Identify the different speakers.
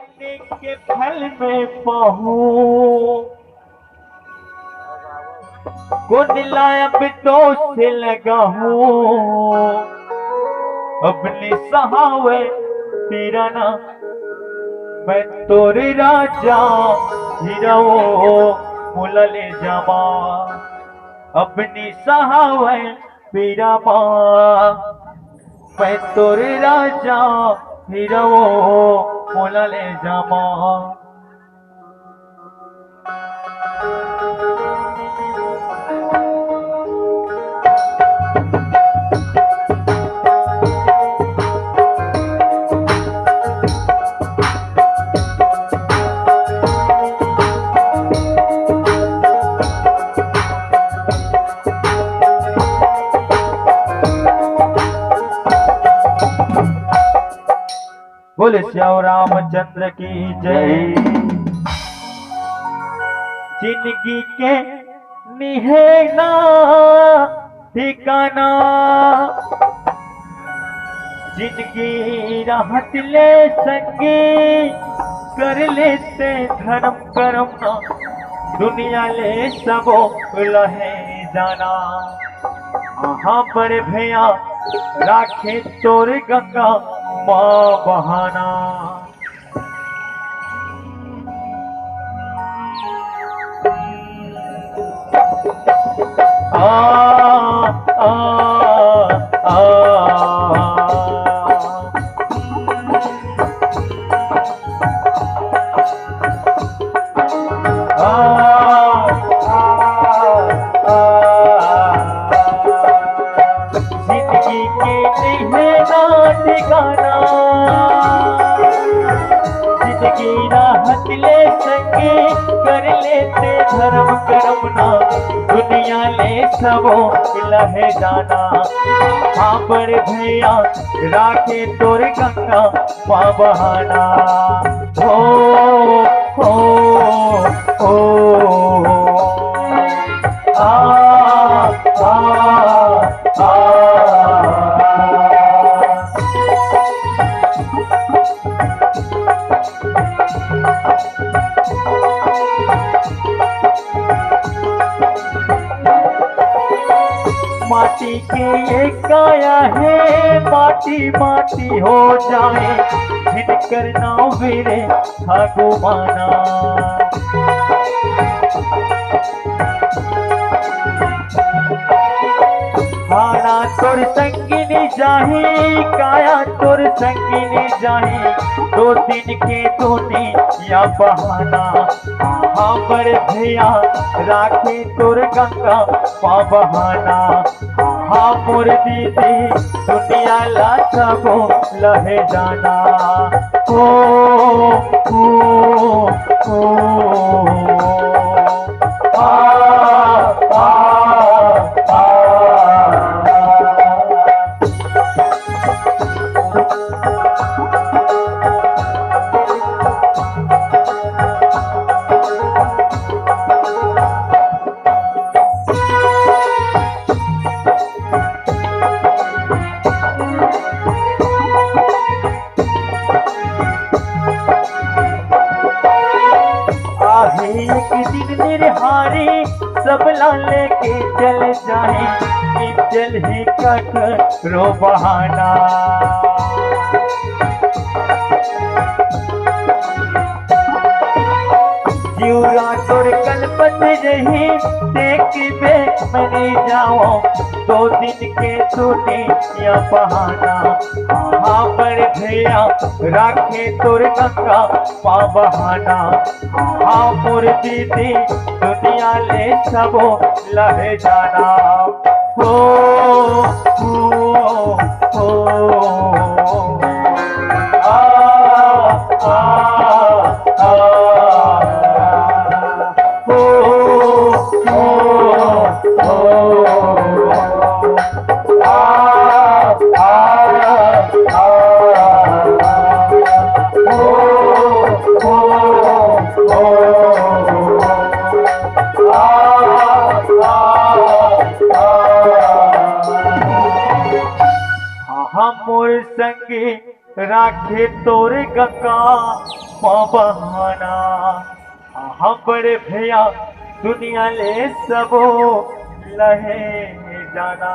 Speaker 1: करने के फल में पाहूं को दिलाया बिटो से लगा हूँ अपने सहावे तेरा ना मैं तोरे राजा हीरो मुला ले जावा अपनी सहावे पीरा माँ मैं तोरे राजा हीरो मुला ले जावा। बोले श्याम रामचंद्र की जय। जिंदगी के निहेना ठिकाना जिंदगी राहत ले संगी कर लेते धर्म कर्म ना दुनिया ले सबो लहे जाना हाँ बड़े भैया राखे तोर गंगा माँ बहाना। आ आ आ जिंदगी के निहेना ठिकाना जिंदगी राहत ले सके कर लेते धर्म कर्म ना दुनिया ले सबो लहे जाना हाँ बड़े भैया राखे तोर गंगा माँ बहाना। हो आ आ आ माटी के ये काया है माटी माटी हो जाए हिट करना वीरे ठाको माना खाना तोर संगिनी जाही काया तोर संगिनी जाही दो दिन के दोने या बहाना हाँ बड़े भैया राखे तोर गंगा पा बहाना हाँ मोर दीदी दुनिया ला सबो लहे जाना। ओ आ एक दिन निर्हारी सबला लेके चल जाए चल ही कठरो बहाना जीवरा तोर कलपत रही देख बे मनी जाओ दो दिन के सोने या बहाना हाँ बड़े भैया राखे तोर गंगा पा बहाना हाँ मोर दीदी दुनिया ले सबो लहे जाना। हो आ आ मोर संगे राखे तोरे गंगा बहाना हाँ बड़े भैया दुनिया ले सबो लहे जाना।